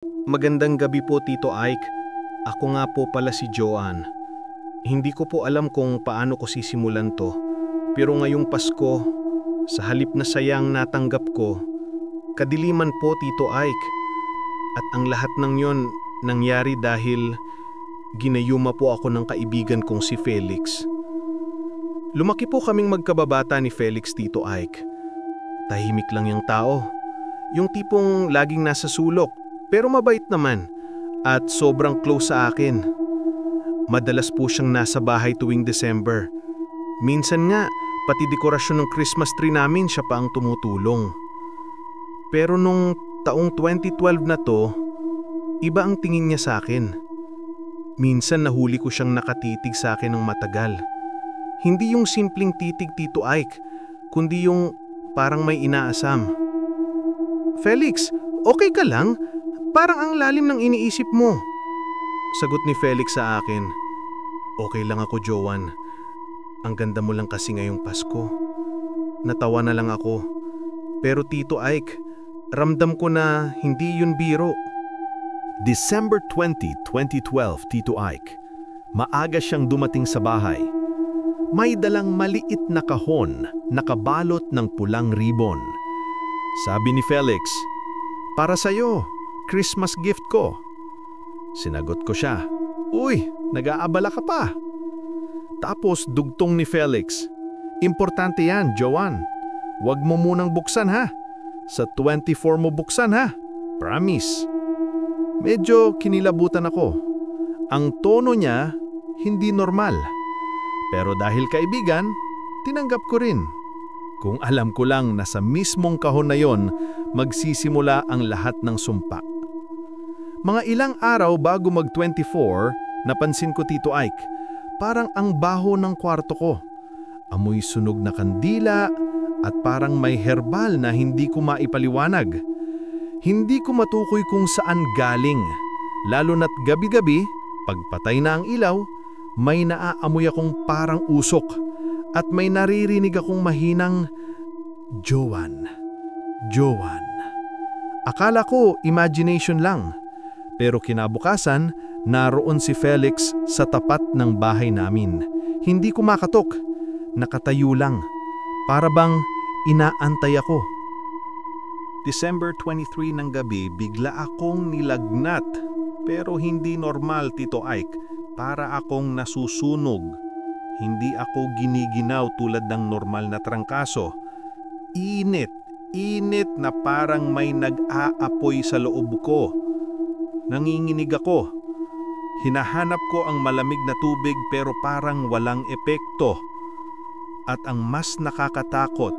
Magandang gabi po, Tito Ike. Ako nga po pala si Joanne. Hindi ko po alam kung paano ko sisimulan to. Pero ngayong Pasko, sa halip na sayang natanggap ko, kadiliman po, Tito Ike. At ang lahat ng yon nangyari dahil ginayuma po ako ng kaibigan kong si Felix. Lumaki po kaming magkababata ni Felix, Tito Ike. Tahimik lang yung tao. Yung tipong laging nasa sulok, pero mabait naman at sobrang close sa akin. Madalas po siyang nasa bahay tuwing December. Minsan nga, pati dekorasyon ng Christmas tree namin siya pa ang tumutulong. Pero nung taong 2012 na to, iba ang tingin niya sa akin. Minsan nahuli ko siyang nakatitig sa akin ng matagal. Hindi yung simpleng titig, Tito Ike, kundi yung parang may inaasam. "Felix, okay ka lang? Parang ang lalim ng iniisip mo." Sagot ni Felix sa akin. "Okay lang ako, Joanne. Ang ganda mo lang kasi ngayong Pasko." Natawa na lang ako. Pero Tito Ike, ramdam ko na hindi yun biro. December 20, 2012, Tito Ike. Maaga siyang dumating sa bahay. May dalang maliit na kahon na kabalot ng pulang ribbon. Sabi ni Felix, "Para sa'yo, Christmas gift ko." Sinagot ko siya, "Uy, nag-aabala ka pa." Tapos dugtong ni Felix, "Importante yan, Joanne. Huwag mo munang buksan ha. Sa 24 mo buksan ha. Promise." Medyo kinilabutan ako. Ang tono niya, hindi normal. Pero dahil kaibigan, tinanggap ko rin. Kung alam ko lang na sa mismong kahon na yon, magsisimula ang lahat ng sumpa. Mga ilang araw bago mag-24, napansin ko, Tito Ike, parang ang baho ng kwarto ko. Amoy sunog na kandila at parang may herbal na hindi ko maipaliwanag. Hindi ko matukoy kung saan galing, lalo na't gabi-gabi, pagpatay na ang ilaw, may naaamoy akong parang usok at may naririnig akong mahinang, "Joanne, Joanne." Akala ko imagination lang, pero kinabukasan, naroon si Felix sa tapat ng bahay namin. Hindi ko makatok, nakatayo lang, para bang inaantay ako. December 23 ng gabi, bigla akong nilagnat. Pero hindi normal, Tito Ike. Para akong nasusunog. Hindi ako giniginaw tulad ng normal na trangkaso. Init na parang may nag-aapoy sa loob ko. Nanginginig ako. Hinahanap ko ang malamig na tubig pero parang walang epekto. At ang mas nakakatakot,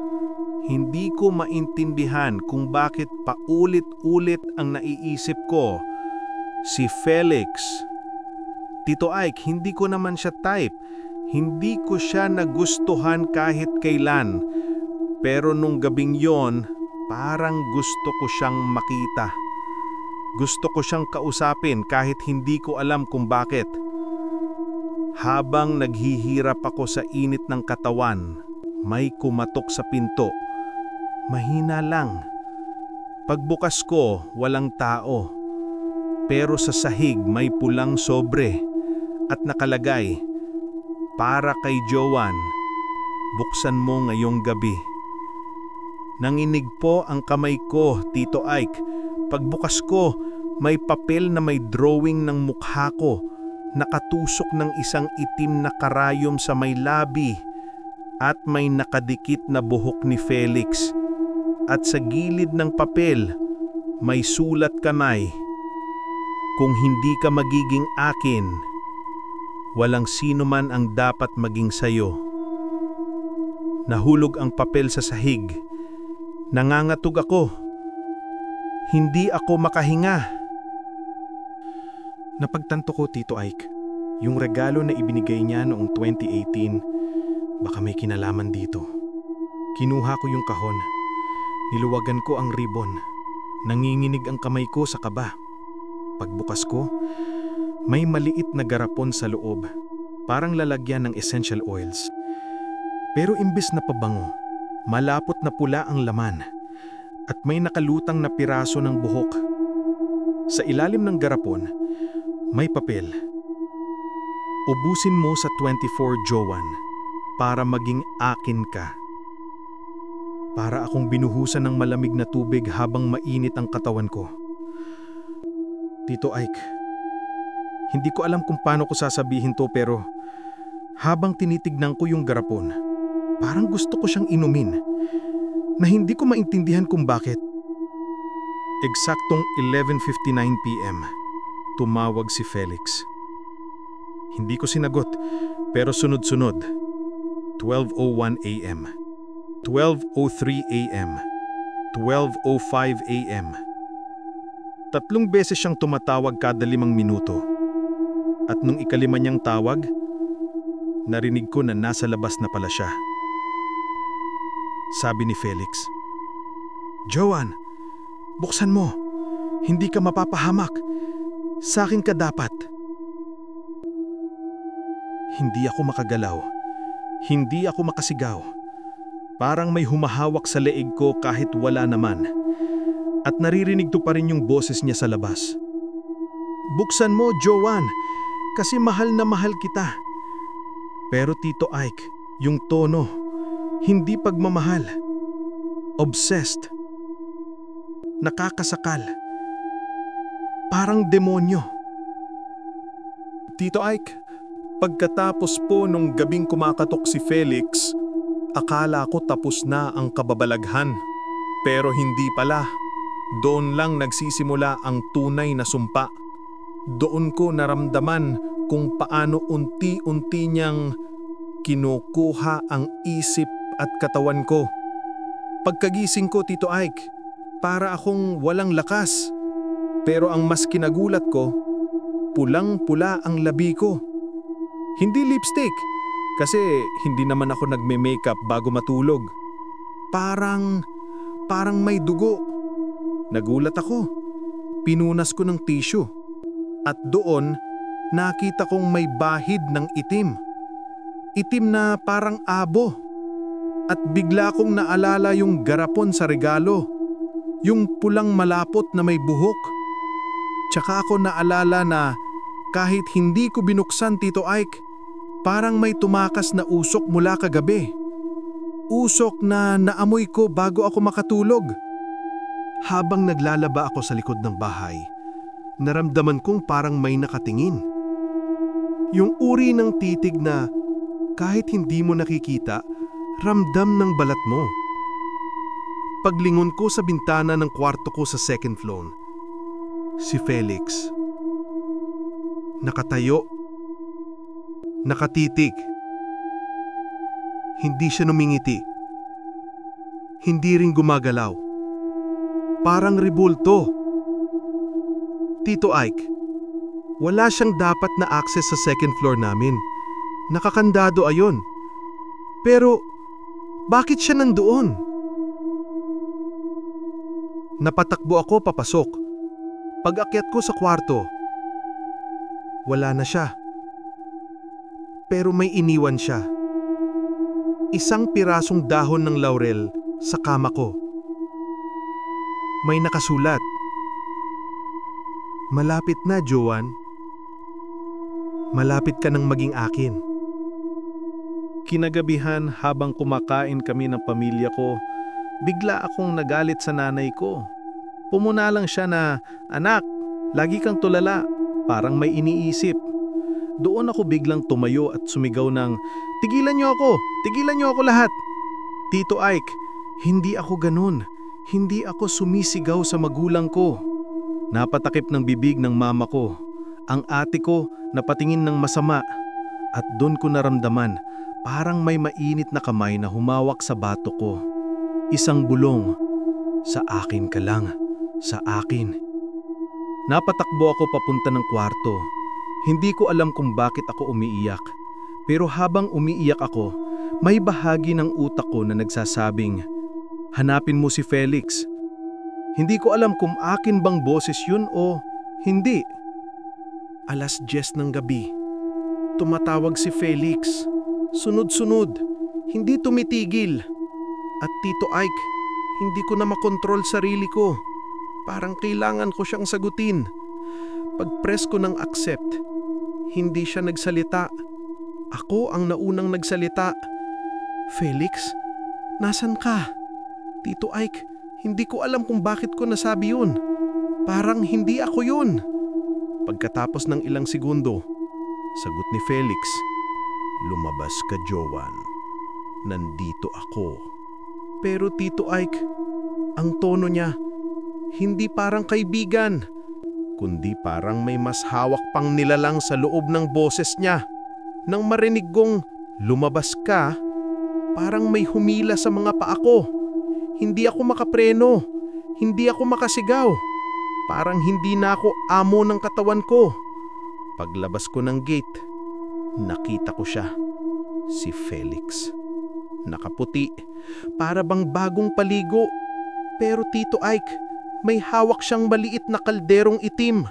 hindi ko maintindihan kung bakit paulit-ulit ang naiisip ko. Si Felix. Tito Ike, hindi ko naman siya type. Hindi ko siya nagustuhan kahit kailan. Pero nung gabing yon, parang gusto ko siyang makita. Gusto ko siyang kausapin kahit hindi ko alam kung bakit. Habang naghihirap ako sa init ng katawan, may kumatok sa pinto. Mahina lang. Pagbukas ko, walang tao. Pero sa sahig may pulang sobre at nakalagay, "Para kay Joanne, buksan mo ngayong gabi." Nanginig po ang kamay ko, Tito Ike. Pagbukas ko, may papel na may drawing ng mukha ko, nakatusok ng isang itim na karayom sa may labi at may nakadikit na buhok ni Felix. At sa gilid ng papel, may sulat kamay, "Kung hindi ka magiging akin, walang sino man ang dapat maging sayo." Nahulog ang papel sa sahig. Nangangatog ako. Hindi ako makahinga. Napagtanto ko, Tito Ike, yung regalo na ibinigay niya noong 2018, baka may kinalaman dito. Kinuha ko yung kahon. Niluwagan ko ang ribbon. Nanginginig ang kamay ko sa kaba. Pagbukas ko, may maliit na garapon sa loob, parang lalagyan ng essential oils. Pero imbes na pabango, malapot na pula ang laman at may nakalutang na piraso ng buhok. Sa ilalim ng garapon, may papel. Ubusin mo sa 24, Joanne, para maging akin ka. Para akong binuhusan ng malamig na tubig habang mainit ang katawan ko. Tito Ike, hindi ko alam kung paano ko sasabihin to pero habang tinitignan ko yung garapon, parang gusto ko siyang inumin na hindi ko maintindihan kung bakit. Eksaktong 11:59 p.m. tumawag si Felix. Hindi ko sinagot pero sunod-sunod. 12:01 a.m. 12:03 a.m. 12:05 a.m. 3 beses siyang tumatawag kada 5 minuto. At nung ikalima niyang tawag, narinig ko na nasa labas na pala siya. Sabi ni Felix, "Joanne, buksan mo. Hindi ka mapapahamak. Sa akin ka dapat." Hindi ako makagalaw. Hindi ako makasigaw. Parang may humahawak sa leeg ko kahit wala naman. At naririnig ko pa rin yung boses niya sa labas. "Buksan mo, Joanne, kasi mahal na mahal kita." Pero Tito Ike, yung tono, hindi pagmamahal. Obsessed. Nakakasakal. Parang demonyo. Tito Ike, pagkatapos po nung gabing kumakatok si Felix, akala ko tapos na ang kababalaghan. Pero hindi pala. Doon lang nagsisimula ang tunay na sumpa. Doon ko naramdaman kung paano unti-unti niyang kinukuha ang isip at katawan ko. Pagkagising ko, Tito Ike, para akong walang lakas. Pero ang mas kinagulat ko, pulang-pula ang labi ko. Hindi lipstick, kasi hindi naman ako nagme-makeup bago matulog. Parang may dugo. Nagulat ako. Pinunas ko ng tissue. At doon, nakita kong may bahid ng itim. Itim na parang abo. At bigla kong naalala yung garapon sa regalo. Yung pulang malapot na may buhok. Tsaka ako naalala na kahit hindi ko binuksan, Tito Ike, parang may tumakas na usok mula kagabi. Usok na naamoy ko bago ako makatulog. Habang naglalaba ako sa likod ng bahay, naramdaman kong parang may nakatingin. Yung uri ng titig na kahit hindi mo nakikita, ramdam ng balat mo. Paglingon ko sa bintana ng kwarto ko sa second floor, si Felix. Nakatayo. Nakatitig. Hindi siya numingiti. Hindi rin gumagalaw. Parang rebulto. Tito Ike, wala siyang dapat na access sa second floor namin. Nakakandado ayon. Pero, bakit siya nandoon? Napatakbo ako papasok. Pag-akyat ko sa kwarto, wala na siya. Pero may iniwan siya. Isang pirasong dahon ng laurel sa kama ko. May nakasulat, "Malapit na, Joanne. Malapit ka nang maging akin." Kinagabihan habang kumakain kami ng pamilya ko, bigla akong nagalit sa nanay ko. Pumuna lang siya na, "Anak, lagi kang tulala, parang may iniisip." Doon ako biglang tumayo at sumigaw ng, "Tigilan niyo ako! Tigilan niyo ako lahat!" Tito Ike, hindi ako ganun. Hindi ako sumisigaw sa magulang ko. Napatakip ng bibig ng mama ko. Ang ate ko napatingin ng masama. At doon ko naramdaman, parang may mainit na kamay na humawak sa bato ko. Isang bulong, "Sa akin ka lang, sa akin." Napatakbo ako papunta ng kwarto. Hindi ko alam kung bakit ako umiiyak. Pero habang umiiyak ako, may bahagi ng utak ko na nagsasabing, "Hanapin mo si Felix." Hindi ko alam kung akin bang boses yun o hindi. 10:00 ng gabi. Tumatawag si Felix. Sunod-sunod. Hindi tumitigil. At Tito Ike, hindi ko na makontrol sarili ko. Parang kailangan ko siyang sagutin. Pag-press ko ng accept, hindi siya nagsalita. Ako ang naunang nagsalita. Felix, nasan ka? Tito Ike, hindi ko alam kung bakit ko nasabi yun. Parang hindi ako yun. Pagkatapos ng ilang segundo, sagot ni Felix, "Lumabas ka, Joan. Nandito ako." Pero Tito Ike, ang tono niya, hindi parang kaibigan, kundi parang may mas hawak pang nilalang sa loob ng boses niya. Nang marinig kong, "Lumabas ka," parang may humila sa mga paa ko. Hindi ako makapreno, hindi ako makasigaw. Parang hindi na ako amo ng katawan ko. Paglabas ko ng gate, nakita ko siya, si Felix. Nakaputi, para bang bagong paligo. Pero Tito Ike, may hawak siyang maliit na kalderong itim.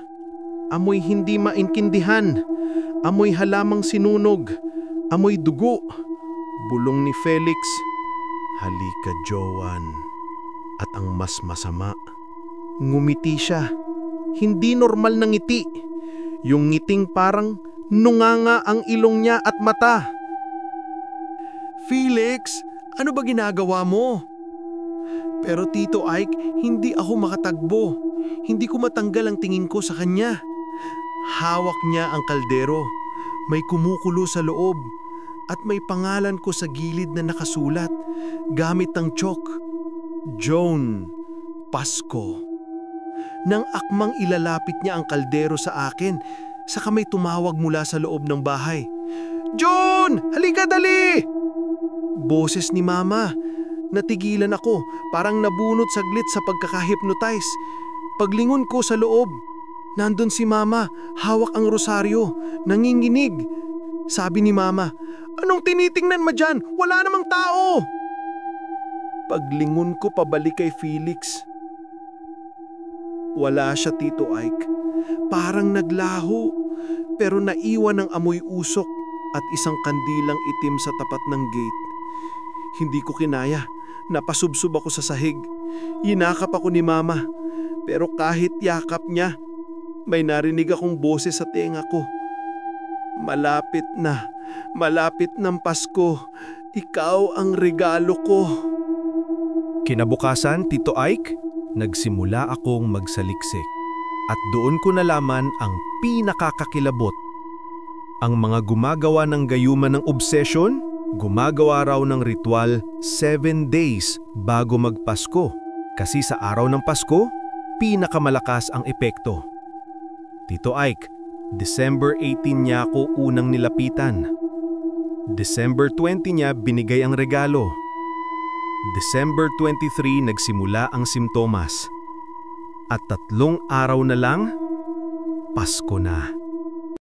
Amoy hindi maintindihan, amoy halamang sinunog, amoy dugo. Bulong ni Felix, "Halika, Joan." At ang mas masama, ngumiti siya. Hindi normal na ngiti. Yung ngiting parang nunganga ang ilong niya at mata. Felix, ano ba ginagawa mo? Pero Tito Ike, hindi ako makatagbo. Hindi ko matanggal ang tingin ko sa kanya. Hawak niya ang kaldero. May kumukulo sa loob. At may pangalan ko sa gilid na nakasulat gamit ng chalk. Joan Pasko. Nang akmang ilalapit niya ang kaldero sa akin, saka may tumawag mula sa loob ng bahay. "Joan! Halika dali!" Boses ni Mama. Natigilan ako, parang nabunot saglit sa pagkaka-hypnotize. Paglingon ko sa loob, nandun si Mama, hawak ang rosaryo, nanginginig. Sabi ni Mama, "Anong tinitingnan mo dyan? Wala namang tao!" Paglingon ko pabalik kay Felix. Wala siya, Tito Ike. Parang naglaho, pero naiwan ng amoy usok at isang kandilang itim sa tapat ng gate. Hindi ko kinaya. Napasubsob ako sa sahig. Yinakap ako ni Mama. Pero kahit yakap niya, may narinig akong boses sa tenga ko. "Malapit na. Malapit ng Pasko. Ikaw ang regalo ko." Kinabukasan, Tito Ike, nagsimula akong magsaliksik. At doon ko nalaman ang pinakakakilabot. Ang mga gumagawa ng gayuma ng obsession, gumagawa raw ng ritual 7 days bago magpasko. Kasi sa araw ng Pasko, pinakamalakas ang epekto. Tito Ike, December 18 niya ako unang nilapitan. December 20 niya binigay ang regalo. December 23 nagsimula ang simptomas. At 3 araw na lang, Pasko na.